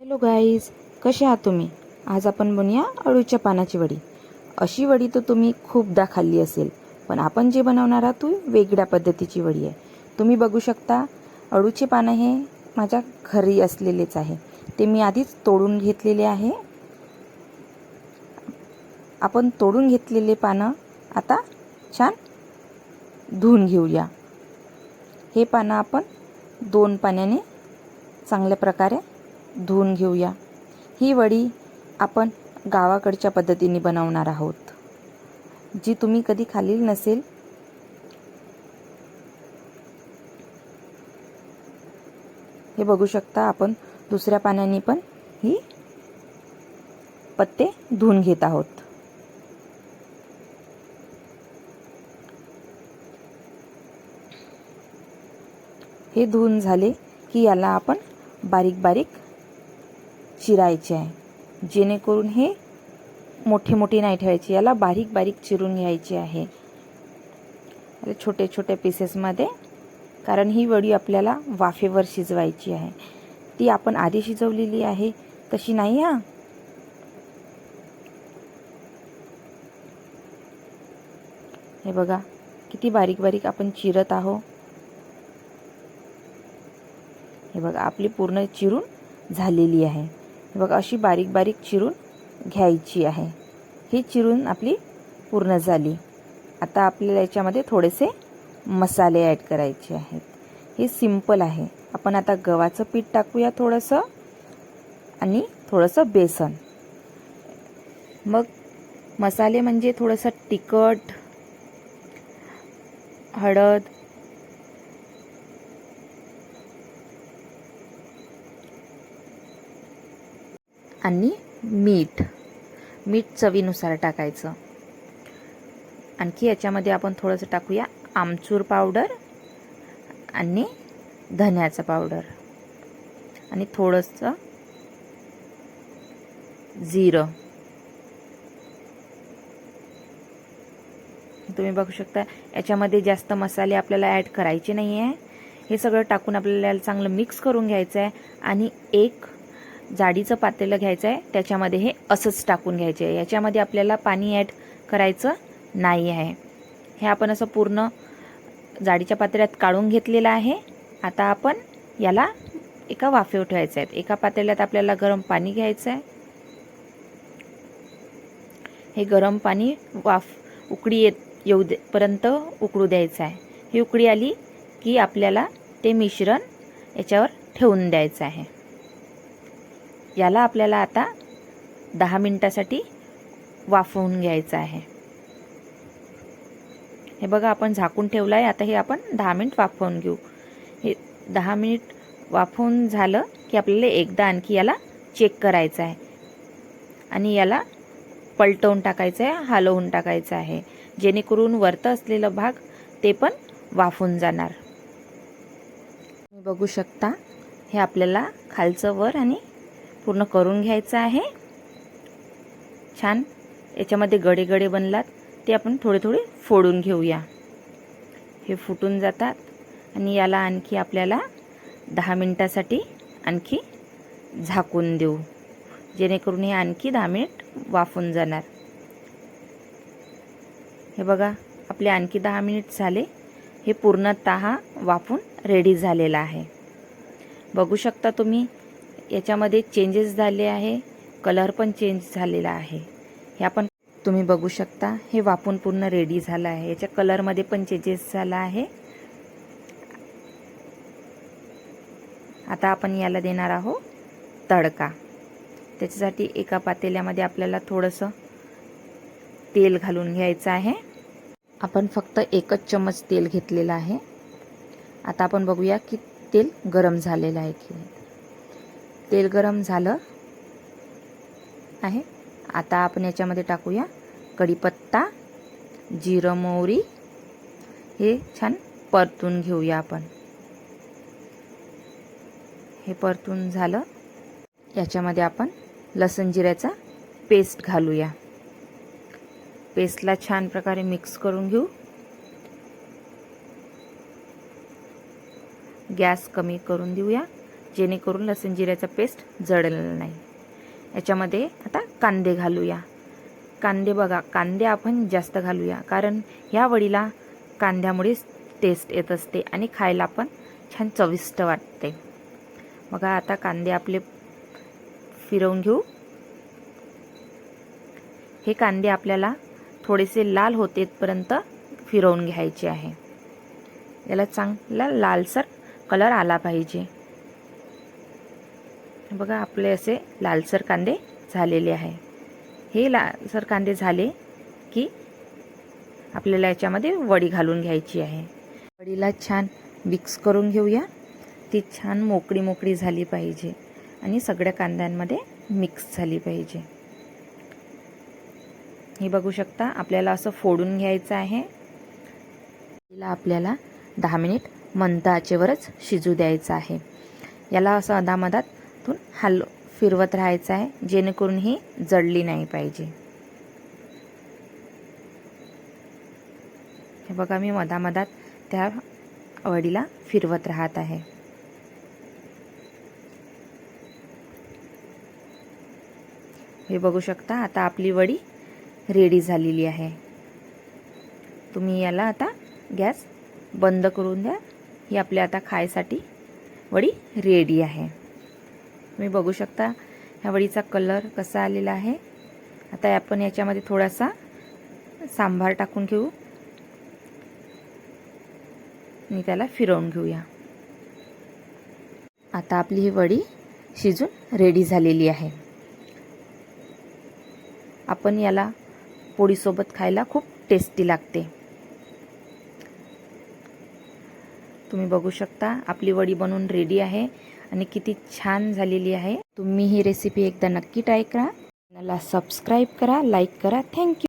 Hello guys, कसे आहात तुम्ही? आज आपण बनवूया अळूच्या पानाची वडी. अशी वडी तर तुम्ही खूपदा खाल्ली असेल, पण आपण जे बनवणार आहोत ती वेगळ्या पद्धतीची वडी आहे. तुम्ही बघू शकता, अळूचे पानं हे माझ्या घरी असलेलेच आहे. ते मी आधीच तोडून घेतलेले आहे. आपण तोडून घेतलेले पानं आता छान धुवून घेऊया. हे पानं आपण 2 पाण्याने चांगल्या प्रकारे धुवून घेऊया. ही वडी आपण गावाकडच्या पद्धतीने बनवणार आहोत, जी तुम्ही कधी खाल्लेली नसेल. हे बघू शकता, आपण दुसऱ्या पाण्याने पण ही पत्ते धुवून घेत आहोत. हे धुवून झाले की याला आपण बारीक बारीक चिरायचे आहे, जेणेकरून हे मोठे मोठे नाही ठेवायचे. याला बारीक बारीक चिरून घ्यायचे आहे, छोटे छोटे पीसेसमध्ये, कारण ही वडी आपल्याला वाफेवर शिजवायची आहे. ती आपण आधी शिजवलेली आहे तशी नाही. हे बघा किती बारीक बारीक आपण चिरत आहोत. हे बघा आपली पूर्ण चिरून झालेली आहे. हे बघा अशी बारीक बारीक चिरून घ्यायची आहे. ही चिरून आपली पूर्ण झाली. आता आपल्याला याच्यामध्ये थोडेसे मसाले ॲड करायचे आहेत. हे सिंपल आहे. आपण आता गव्हाचं पीठ टाकूया थोडंसं, आणि थोडंसं बेसन. मग मसाले म्हणजे थोडंसं तिखट, हळद, आणि मीठ चवीनुसार टाकायचं. आणखी याच्यामध्ये आपण थोडंसं टाकूया आमचूर पावडर आणि धन्याचं पावडर आणि थोडंसं जिरं. तुम्ही बघू शकता, याच्यामध्ये जास्त मसाले आपल्याला ॲड करायचे नाही आहे. हे सगळं टाकून आपल्याला चांगलं मिक्स करून घ्यायचं आहे. आणि एक जाडीचं पातेलं घ्यायचं आहे, त्याच्यामध्ये हे असंच टाकून घ्यायचे आहे. याच्यामध्ये आपल्याला पाणी ॲड करायचं नाही आहे. हे आपण असं पूर्ण जाडीच्या पातेल्यात काढून घेतलेलं आहे. आता आपण याला एका वाफेवर ठेवायचं आहे. एका पातेल्यात आपल्याला गरम पाणी घ्यायचं आहे. हे गरम पाणी उकळी येऊ पर्यंत उकळू द्यायचं आहे. ही उकळी आली की आपल्याला ते मिश्रण याच्यावर ठेवून द्यायचं आहे. याला आपल्याला आता 10 मिनिटासाठी वाफवून घ्यायचं आहे. हे बघा आपण झाकून ठेवलं आहे. आता हे आपण 10 मिनिट वाफवून घेऊ. हे 10 मिनिट वाफवून झालं की आपल्याला एकदा आणखी याला चेक करायचं आहे आणि याला पलटवून टाकायचं आहे, हलवून टाकायचं आहे, जेणेकरून वरतं असलेला भाग ते पण वाफून जाणार. तुम्ही बघू शकता, हे आपल्याला खालचं वर आणि पूर्ण करून घ्यायचं आहे. छान याच्यामध्ये गडे गडे बनलात ते आपण थोडे थोडे फोडून घेऊया. हे फुटून जातात आणि याला आणखी आपल्याला 10 मिनिटासाठी आणखी झाकून देऊ, जेणेकरून हे आणखी 10 मिनिट वाफून जाणार. हे बघा आपले आणखी 10 मिनिट झाले. हे पूर्णतः वाफून रेडी झालेलं आहे. बघू शकता तुम्ही, याच्यामध्ये चेंजेस झाले आहे, कलर पण चेंज झालेला आहे. हे आपण तुम्ही बघू शकता, हे वाफून पूर्ण रेडी झालं आहे. याच्या कलरमध्ये पण चेंजेस झाला आहे. आता आपण याला देणार आहोत तडका. त्याच्यासाठी एका पातेल्यामध्ये आपल्याला थोडंसं तेल घालून घ्यायचं आहे. आपण फक्त 1 चम्मच तेल घेतलेलं आहे. आता आपण बघूया की तेल गरम झालेलं आहे की नाही. तेल गरम झालं आहे. आता आपण याच्यामध्ये टाकूया कढीपत्ता, जिरं, मोहरी. हे छान परतून घेऊया आपण. हे परतून झालं, याच्यामध्ये आपण लसूण जिऱ्याचा पेस्ट घालूया. पेस्टला छान प्रकारे मिक्स करून घेऊ. गॅस कमी करून देऊया. जेणेकरून लसूण जिऱ्याचा पेस्ट जळलं नाही. याच्यामध्ये आता कांदे घालूया. कांदे बघा, कांदे आपण जास्त घालूया, कारण ह्या वडीला कांद्यामुळेच टेस्ट येत असते आणि खायला पण छान चविष्ट वाटते. बघा आता कांदे आपले फिरवून घेऊ. हे कांदे आपल्याला थोडेसे लाल होतेपर्यंत फिरवून घ्यायचे आहे. याला चांगला लालसर कलर आला पाहिजे. बघा आपले असे लालसर कांदे झालेले आहे. हे लालसर कांदे झाले की आपल्याला याच्यामध्ये वडी घालून घ्यायची आहे. वडीला छान मिक्स करून घेऊया. ती छान मोकळी मोकळी झाली पाहिजे आणि सगळ्या कांद्यांमध्ये मिक्स झाली पाहिजे. हे बघू शकता आपल्याला असं फोडून घ्यायचं आहे. तिला आपल्याला 10 मिनिट मंद आचेवरच शिजू द्यायचं आहे. याला असं अधामधातून फिरवत राहायचं आहे, जेणेकरून ही जळली नाही पाहिजे. हे बघा मी मधामधात त्या वडीला फिरवत राहत आहे. हे बघू शकता आता आपली वडी रेडी झालेली आहे. तुम्ही याला आता गॅस बंद करून द्या. ही आपल्या आता खायसाठी वडी रेडी आहे. तुम्ही बघू शकता ह्या वडीचा कलर कसा आलेला आहे. आता आपण याच्यामध्ये थोडासा सांबार टाकून घेऊ आणि त्याला फिरवून घेऊया. आता आपली ही वडी शिजून रेडी झालेली आहे. आपण याला पोळीसोबत खायला खूप टेस्टी लागते. तुम्ही बघू शकता आपली वडी बनवून रेडी आहे आणि किती छान झालेली आहे. तुम्ही ही रेसिपी एकदा नक्की ट्राय करा. चॅनलला सबस्क्राईब करा, लाईक करा. थँक्यू.